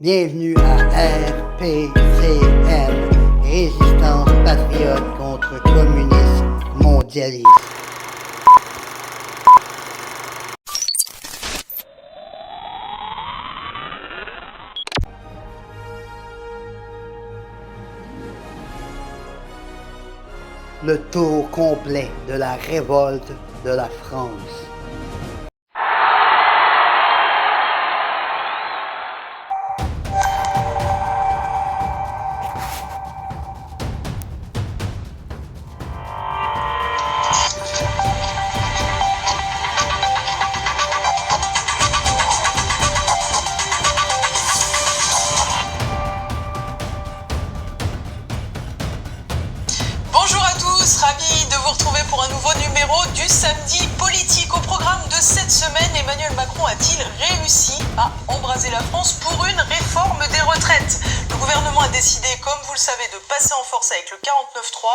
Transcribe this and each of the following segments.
Bienvenue à RPCM, Résistance patriote contre communisme mondialiste. Le tour complet de la révolte de la France. Bonjour à tous, ravi de vous retrouver pour un nouveau numéro du Samedi Politique. Au programme de cette semaine, Emmanuel Macron a-t-il réussi à embraser la France pour une réforme des retraites? Le gouvernement a décidé, comme vous le savez, de passer en force avec le 49.3.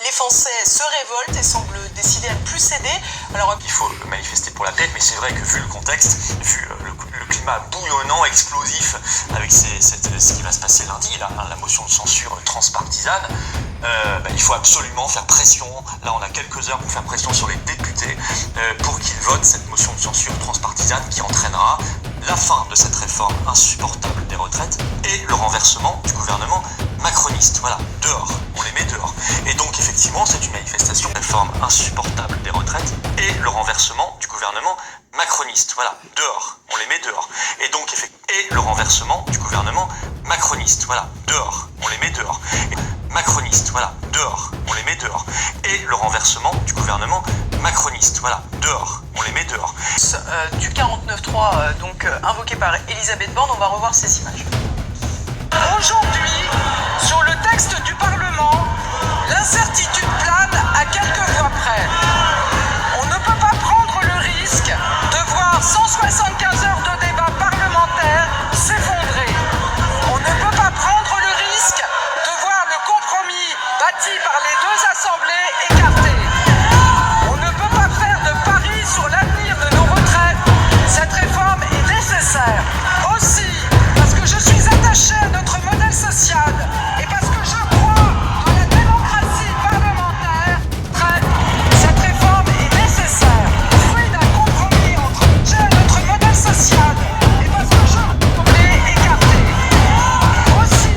Les Français se révoltent et semblent décider à ne plus céder. Alors, il faut manifester pour la paix, mais c'est vrai que vu le contexte, vu le climat bouillonnant, explosif, avec ce qui va se passer lundi, la motion de censure transpartisane, il faut absolument faire pression. Là, on a quelques heures pour faire pression sur les députés pour qu'ils votent cette motion de censure transpartisane qui entraînera la fin de cette réforme insupportable des retraites et le renversement du gouvernement macroniste. Voilà, dehors, on les met dehors. Et donc, effectivement, c'est une manifestation de réforme insupportable des retraites et le renversement du gouvernement macroniste. Voilà, dehors, on les met dehors. Et donc, le renversement du gouvernement macroniste. Voilà, dehors, on les met dehors. Macroniste, voilà, dehors, on les met dehors. Et le renversement du gouvernement macroniste, voilà, dehors, on les met dehors. du 49.3, donc invoqué par Elisabeth Borne, on va revoir ces images. Aujourd'hui, sur le texte du Parlement, l'incertitude plane à quelques voix près. On ne peut pas prendre le risque de voir 175 heures de débat parlementaire s'effondrer. On ne peut pas prendre le risque de voir le compromis bâti par les deux assemblées écarté. On ne peut pas faire de pari sur l'avenir de nos retraites. Cette réforme est nécessaire. Aussi, parce que je suis attaché à notre modèle social et parce que je crois dans la démocratie parlementaire, cette réforme est nécessaire. Fruit d'un compromis entre notre modèle social et parce que je l'ai écarté. Aussi,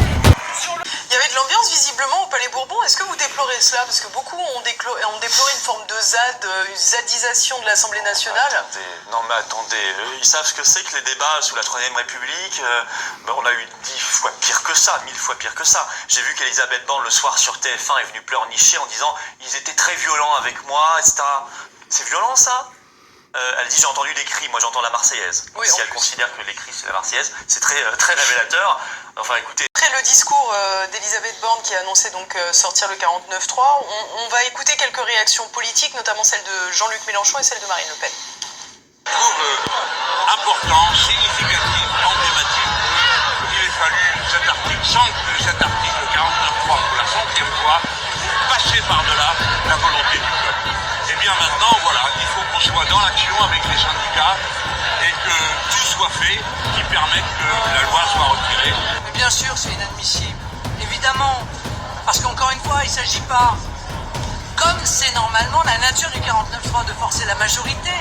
sur le... Il y avait de l'ambiance visiblement au Palais Bourbon. Est-ce que vous déplorez cela? Parce que beaucoup ont déploré une forme de une zadisation de l'Assemblée nationale. Non mais attendez, ils savent ce que c'est que les débats sous la Troisième République. On a eu 10 fois pire que ça, 1000 fois pire que ça. J'ai vu qu'Elisabeth Borne le soir sur TF1 est venue pleurnicher en disant ils étaient très violents avec moi, etc. C'est violent ça? Elle dit j'ai entendu les cris, moi j'entends la Marseillaise. Oui, si elle considère que les cris c'est la Marseillaise, c'est très, très révélateur. Enfin écoutez. Après le discours d'Elisabeth Borne qui a annoncé donc sortir le 49.3, on va écouter quelques réactions politiques, notamment celle de Jean-Luc Mélenchon et celle de Marine Le Pen. Je trouve important, significatif, emblématique qu'il ait fallu cet article, sans que cet article 49.3 pour la 100e fois, passer par-delà la volonté du peuple. Et bien maintenant, voilà, il faut qu'on soit dans l'action avec les syndicats et que tout soit fait qui permette que la loi soit retirée. Mais bien sûr, c'est inadmissible. Évidemment, parce qu'encore une fois, il ne s'agit pas, comme c'est normalement la nature du 49.3, de forcer la majorité.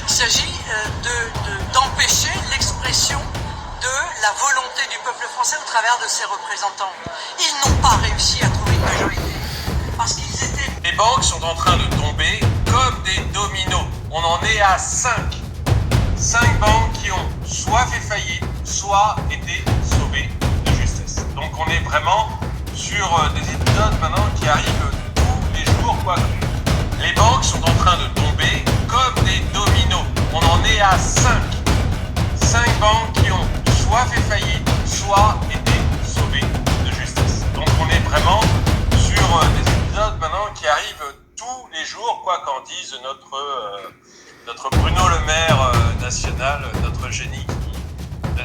Il s'agit d'empêcher l'expression de la volonté du peuple français au travers de ses représentants. Ils n'ont pas réussi à trouver une majorité parce qu'ils étaient... Les banques sont en train de tomber comme des dominos. On en est à 5. 5 banques qui ont soit fait faillite, soit été sauvées de justesse. Donc on est vraiment sur des épisodes maintenant qui arrivent tous les jours, quoi. Les banques sont en train de tomber comme des dominos. On en est à 5. 5 banques qui ont soit fait faillite, soit été sauvées de justesse. Donc on est vraiment sur des épisodes maintenant qui arrivent tous les jours, quoi qu'en dise notre Bruno Le Maire national, notre génie,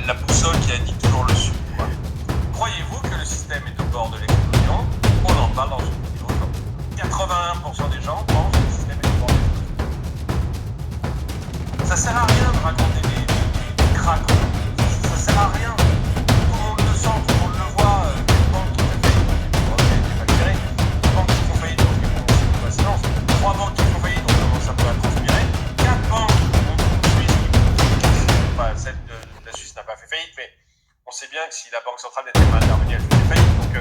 la boussole qui indique toujours le sud. Quoi. Croyez-vous que le système est au bord de l'explosion? On en parle dans une vidéo. 81% des gens pensent que le système est au bord de l'explosion. Ça sert à rien de raconter des cracks. Ça sert à rien. fait faillite, mais on sait bien que si la Banque centrale n'était pas intervenue, elle faisait faillite. Donc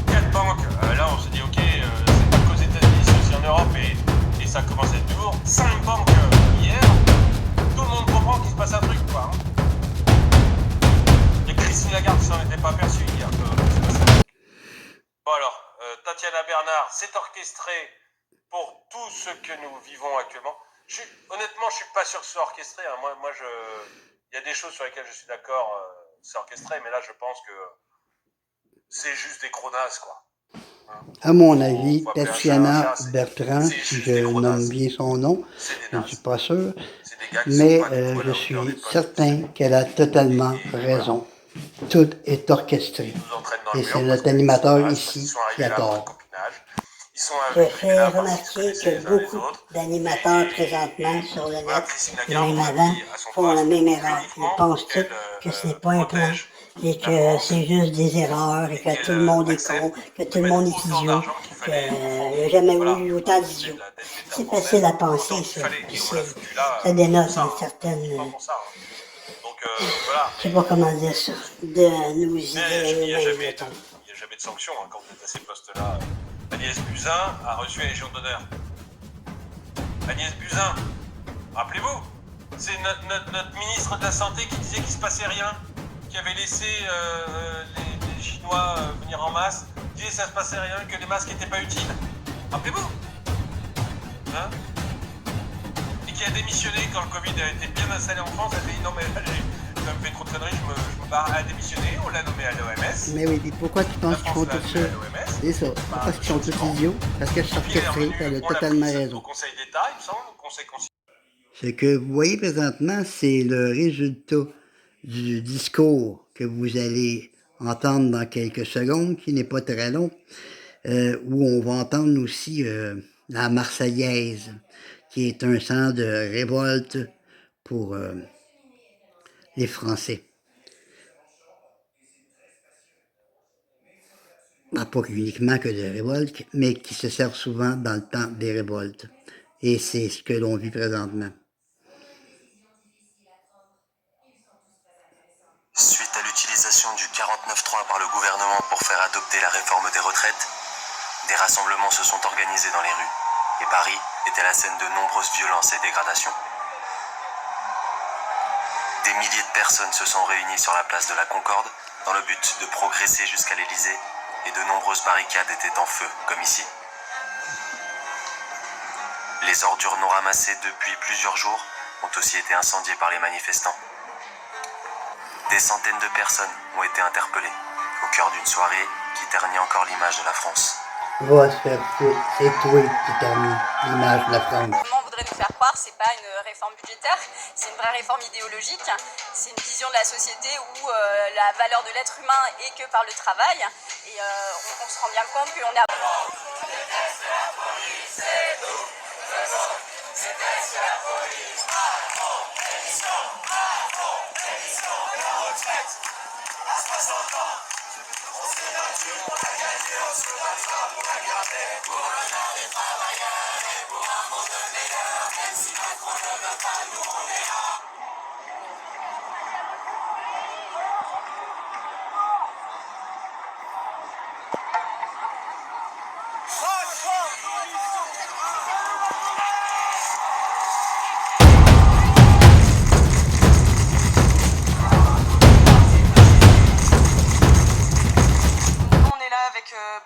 4 banques, là on se dit ok, c'est pas qu'aux États-Unis, c'est aussi en Europe et ça commence à être du lourd. 5 banques hier, tout le monde comprend qu'il se passe un truc, quoi. Hein. Et Christine Lagarde qui s'en était pas aperçue hier. Bon alors, Tatiana Bernard, c'est orchestré pour tout ce que nous vivons actuellement. Honnêtement, je suis pas sûr que ce soit orchestré. Hein. Il y a des choses sur lesquelles je suis d'accord, c'est orchestré, mais là, je pense que c'est juste des gros nazes, quoi. Hein. À mon avis, Tatiana Bertrand, si je nomme bien son nom, je ne suis pas sûr, mais je suis certain qu'elle a totalement raison. Tout est orchestré. Et c'est notre animateur ici qui a tort. Je fais remarquer que beaucoup d'animateurs présentement sur le net, et même avant, font la même erreur. Ils pensent tous que ce n'est pas un plan et que c'est juste des erreurs et que tout le monde est con, que tout le monde est idiot, qu'il n'y a jamais eu autant d'idiots. C'est facile à penser, ça. Ça dénote une certaine... je sais pas comment dire ça, de nous idées. Il n'y a jamais de sanction hein, quand vous êtes à ces postes-là. Agnès Buzyn a reçu la Légion d'honneur. Agnès Buzyn, rappelez-vous, c'est notre ministre de la Santé qui disait qu'il ne se passait rien, qui avait laissé les Chinois venir en masse, qui disait que ça ne se passait rien, que les masques n'étaient pas utiles. Rappelez-vous hein. Et qui a démissionné quand le Covid a été bien installé en France, elle a dit non mais là j'ai fait trop de conneries, je me barre à démissionner, on l'a nommé à l'OMS. Mais oui, et pourquoi tu penses qu'ils font tout ça? C'est ça. Parce qu'ils sont tous idiots, parce que c'est orchestré, elle a totalement raison. Au Conseil d'État, il me semble, au Conseil constitutionnel. Ce que vous voyez présentement, c'est le résultat du discours que vous allez entendre dans quelques secondes, qui n'est pas très long, où on va entendre aussi la Marseillaise, qui est un chant de révolte pour les Français. Pas uniquement que de révolte, mais qui se servent souvent dans le temps des révoltes. Et c'est ce que l'on vit présentement. Suite à l'utilisation du 49.3 par le gouvernement pour faire adopter la réforme des retraites, des rassemblements se sont organisés dans les rues, et Paris était la scène de nombreuses violences et dégradations. Des milliers de personnes se sont réunies sur la place de la Concorde dans le but de progresser jusqu'à l'Élysée, et de nombreuses barricades étaient en feu, comme ici. Les ordures non ramassées depuis plusieurs jours ont aussi été incendiées par les manifestants. Des centaines de personnes ont été interpellées, au cœur d'une soirée qui ternit encore l'image de la France. Va se faire foutre, c'est toi qui termine l'image de la France. On voudrait nous faire croire, c'est pas une réforme budgétaire, c'est une vraie réforme idéologique. C'est une vision de la société où la valeur de l'être humain est que par le travail. Et on se rend bien compte qu'on a...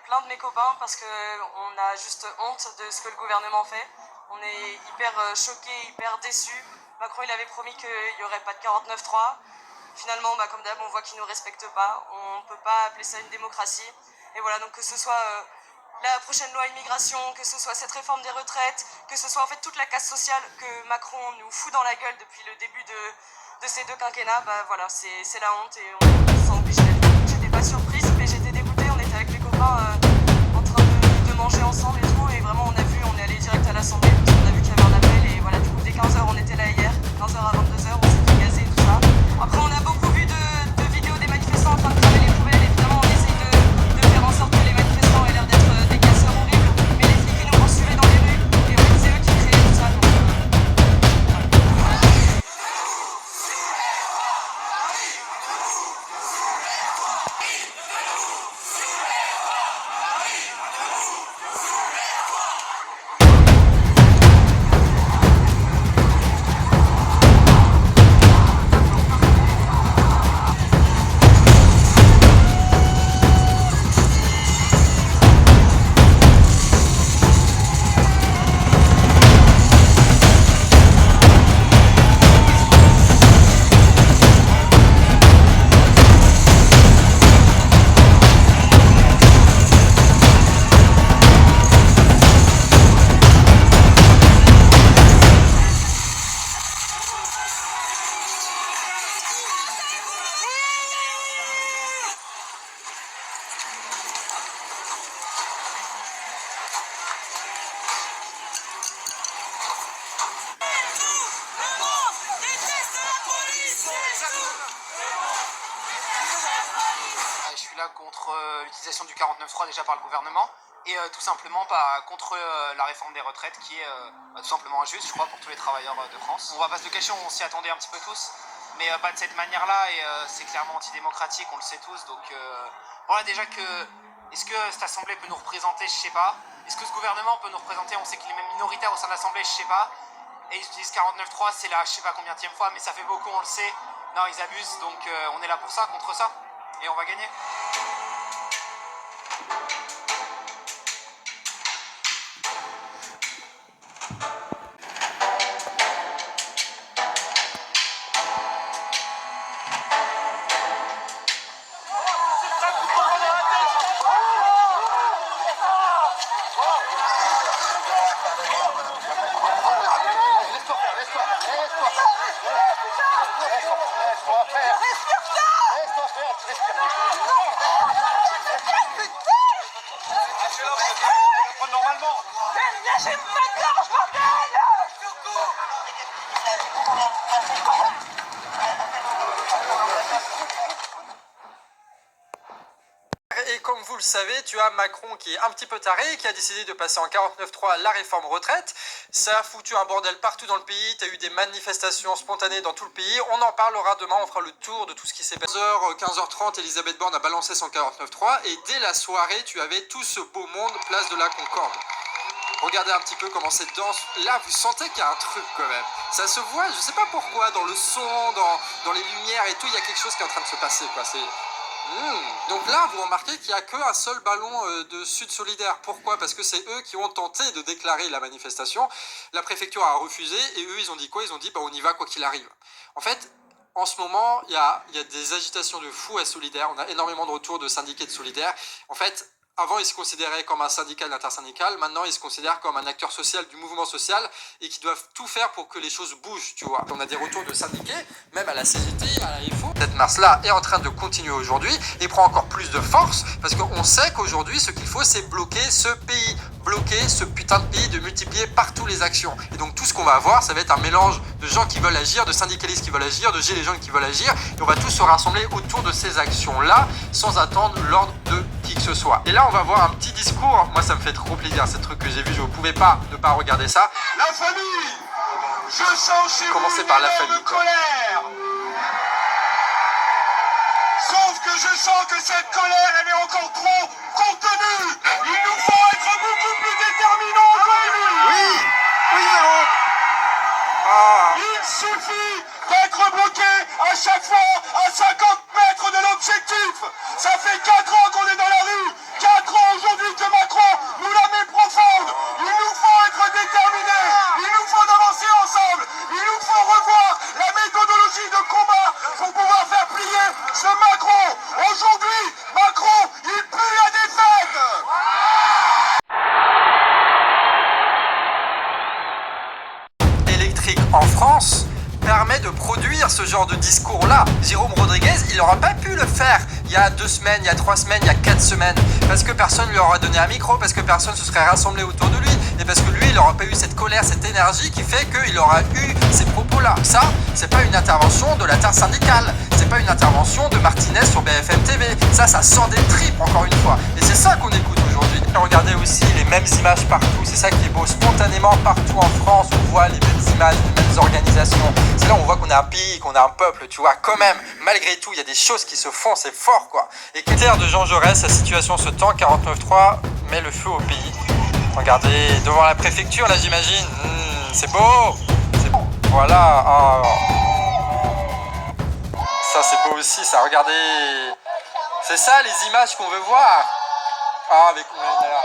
plein de mes copains parce qu'on a juste honte de ce que le gouvernement fait. On est hyper choqués, hyper déçus. Macron il avait promis qu'il n'y aurait pas de 49.3. Finalement, comme d'hab, on voit qu'il ne nous respecte pas. On ne peut pas appeler ça une démocratie. Et voilà, donc que ce soit la prochaine loi immigration, que ce soit cette réforme des retraites, que ce soit en fait toute la casse sociale que Macron nous fout dans la gueule depuis le début de ces deux quinquennats, voilà, c'est la honte et on se sent obligé d'être. J'étais pas surprise, mais j'étais dégoûtée. On était avec mes copains en train de manger ensemble et tout, et vraiment on est allé direct à l'Assemblée parce qu'on a vu qu'il y avait un appel, et voilà, du coup dès 15h on était là hier, 15h à 22h, on s'est fait gazer et tout ça. Après on a beaucoup vu de vidéos des manifestants en train de cramer les poubelles. Évidemment on essaye de faire en sorte que les manifestants aient l'air d'être des casseurs horribles, mais les flics qui nous poursuivaient dans les rues, et en fait c'est eux qui créaient tout ça. Donc, suis là contre l'utilisation du 49.3 déjà par le gouvernement et tout simplement contre la réforme des retraites qui est tout simplement injuste, je crois, pour tous les travailleurs de France. On va pas se le cacher, on s'y attendait un petit peu tous, mais pas de cette manière-là et c'est clairement antidémocratique, on le sait tous. Donc voilà, déjà que est-ce que cette assemblée peut nous représenter, je sais pas. Est-ce que ce gouvernement peut nous représenter? On sait qu'il est même minoritaire au sein de l'assemblée, je sais pas. Et ils utilisent 49.3, c'est la je sais pas combienième fois, mais ça fait beaucoup, on le sait. Non, ils abusent, donc on est là pour ça, contre ça, et on va gagner. Et comme vous le savez, tu as Macron qui est un petit peu taré, qui a décidé de passer en 49.3 la réforme retraite. Ça a foutu un bordel partout dans le pays, tu as eu des manifestations spontanées dans tout le pays. On en parlera demain, on fera le tour de tout ce qui s'est passé. 15h30, Elisabeth Borne a balancé son 49.3 et dès la soirée, tu avais tout ce beau monde, place de la Concorde. Regardez un petit peu comment cette danse, là vous sentez qu'il y a un truc quand même. Ça se voit, je sais pas pourquoi, dans le son, dans les lumières et tout, il y a quelque chose qui est en train de se passer, quoi. Donc là, vous remarquez qu'il n'y a qu'un seul ballon de Sud Solidaire. Pourquoi? Parce que c'est eux qui ont tenté de déclarer la manifestation. La préfecture a refusé et eux, ils ont dit quoi? Ils ont dit, bah, on y va quoi qu'il arrive. En fait, en ce moment, il y a des agitations de fous à Solidaire. On a énormément de retours de syndiqués de Solidaire. En fait, avant, ils se considéraient comme un syndicat intersyndical. Maintenant, ils se considèrent comme un acteur social du mouvement social et qui doivent tout faire pour que les choses bougent, tu vois. On a des retours de syndiqués, même à la CGT, à la FO. Cette marche-là est en train de continuer aujourd'hui et prend encore plus de force parce qu'on sait qu'aujourd'hui, ce qu'il faut, c'est bloquer ce pays. Bloquer ce putain de pays, de multiplier partout les actions. Et donc, tout ce qu'on va avoir, ça va être un mélange de gens qui veulent agir, de syndicalistes qui veulent agir, de gilets jaunes qui veulent agir. Et on va tous se rassembler autour de ces actions-là sans attendre l'ordre de qui que ce soit. Et là, on va voir un petit discours. Moi, ça me fait trop plaisir, ces trucs que j'ai vus. Je ne pouvais pas ne pas regarder ça. La famille, je sens chez Commencer vous par la une famille, énorme colère. Sauf que je sens que cette colère, elle est encore trop contenue. Il nous faut être beaucoup plus déterminants aujourd'hui. Oui, Véro. Il suffit d'être bloqué à chaque fois à 50 mètres de l'objectif. Ça fait 4 ans qu'on est dans la rue. 4 ans aujourd'hui que Macron nous la met profonde. Il nous faut être déterminés. Il nous faut avancer ensemble. Il nous faut revoir la méthodologie de combat pour pouvoir faire plier ce Macron. Aujourd'hui, Macron, il pue la défaite. Électrique en France permet de produire ce genre de discours-là. Jérôme Rodriguez, il n'aura pas pu le faire il y a 2 semaines, il y a 3 semaines, il y a 4 semaines, parce que personne ne lui aura donné un micro, parce que personne se serait rassemblé autour de lui, et parce que lui, il n'aura pas eu cette colère, cette énergie qui fait qu'il aura eu ces propos-là. Ça, c'est pas une intervention de l'intersyndicale, c'est pas une intervention de Martinez sur BFM TV. Ça sent des tripes, encore une fois. Et c'est ça qu'on écoute aujourd'hui. Regardez aussi les mêmes images partout, c'est ça qui est beau, spontanément partout en France, on voit les mêmes images, les mêmes organisations. C'est là où on voit qu'on est un pays, qu'on est un peuple, tu vois, quand même, malgré tout, il y a des choses qui se font, c'est fort, quoi. Et terre de Jean Jaurès, sa situation se tend, 49.3 met le feu au pays. Regardez, devant la préfecture, là, j'imagine, c'est beau, c'est beau. Voilà, ça c'est beau aussi, ça, regardez, c'est ça les images qu'on veut voir. Ah, avec combien il est là.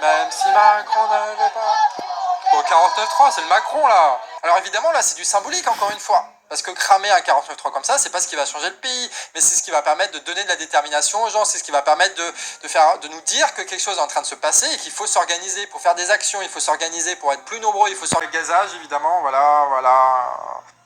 Même si Macron ne veut pas. Au 49.3, c'est le Macron là. Alors évidemment là c'est du symbolique encore une fois. Parce que cramer un 49.3 comme ça, c'est pas ce qui va changer le pays, mais c'est ce qui va permettre de donner de la détermination aux gens, c'est ce qui va permettre de nous dire que quelque chose est en train de se passer et qu'il faut s'organiser pour faire des actions, il faut s'organiser pour être plus nombreux, il faut s'organiser. Le gazage évidemment, voilà.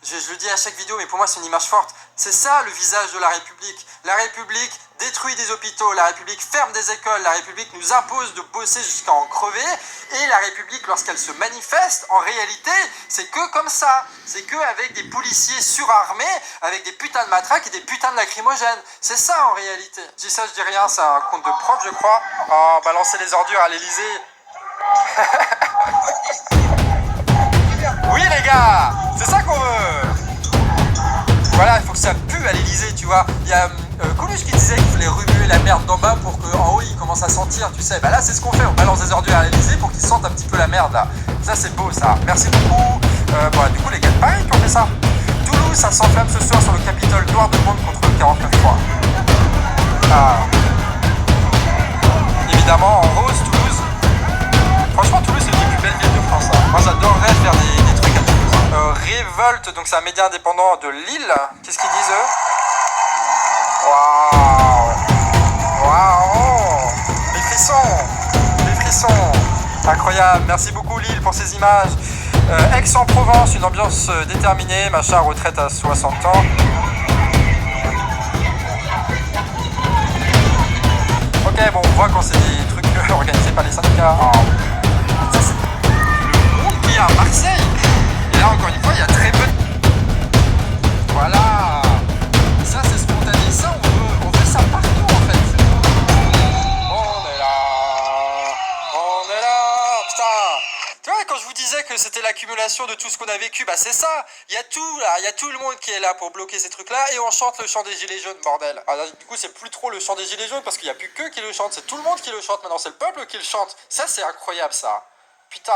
je le dis à chaque vidéo, mais pour moi c'est une image forte. C'est ça le visage de la République. La République détruit des hôpitaux, la République ferme des écoles, la République nous impose de bosser jusqu'à en crever, et la République, lorsqu'elle se manifeste, en réalité, c'est que comme ça. C'est que avec des policiers surarmés, avec des putains de matraques et des putains de lacrymogènes. C'est ça en réalité. Je dis ça, je dis rien, c'est un compte de prof, je crois. Oh, balancer les ordures à l'Elysée. Oui les gars, c'est ça qu'on veut. Voilà, il faut que ça pue à l'Elysée, tu vois. Il y a Coluche qui disait qu'il fallait remuer la merde d'en bas pour qu'en haut il commence à sentir, tu sais. Bah là c'est ce qu'on fait, on balance des ordures à l'Elysée pour qu'ils sentent un petit peu la merde là. Ça c'est beau ça, merci beaucoup. Bon, du coup les gars de Paris qui ont fait ça. Toulouse, ça s'enflamme ce soir sur le Capitole, noir de monde contre le 49.3. Ah. Évidemment en rose, Toulouse. Franchement Toulouse c'est une des plus belles villes de France. Hein. Moi j'adorerais faire des trucs à Toulouse. Révolte, donc c'est un média indépendant de Lille. Qu'est-ce qu'ils disent eux? Waouh! Waouh! Les frissons! Les frissons! Incroyable, merci beaucoup Lille pour ces images. Aix-en-Provence, une ambiance déterminée, machin, retraite à 60 ans. Ok, bon, on voit quand c'est des trucs organisés par les syndicats. Oh. Ça, c'est le monde qui est à Marseille. Et là, encore une fois, il y a très peu de... Voilà. Ça, c'est spontané. Ça, on veut ça partout, en fait. On est là. On est là. Putain. Tu vois, quand je vous disais que c'était l'accumulation de tout ce qu'on a vécu, bah c'est ça. Il y a tout, là. Il y a tout le monde qui est là pour bloquer ces trucs-là. Et on chante le chant des Gilets jaunes, bordel. Alors, du coup, c'est plus trop le chant des Gilets jaunes parce qu'il n'y a plus qu'eux qui le chantent. C'est tout le monde qui le chante maintenant. C'est le peuple qui le chante. Ça, c'est incroyable, ça. Putain.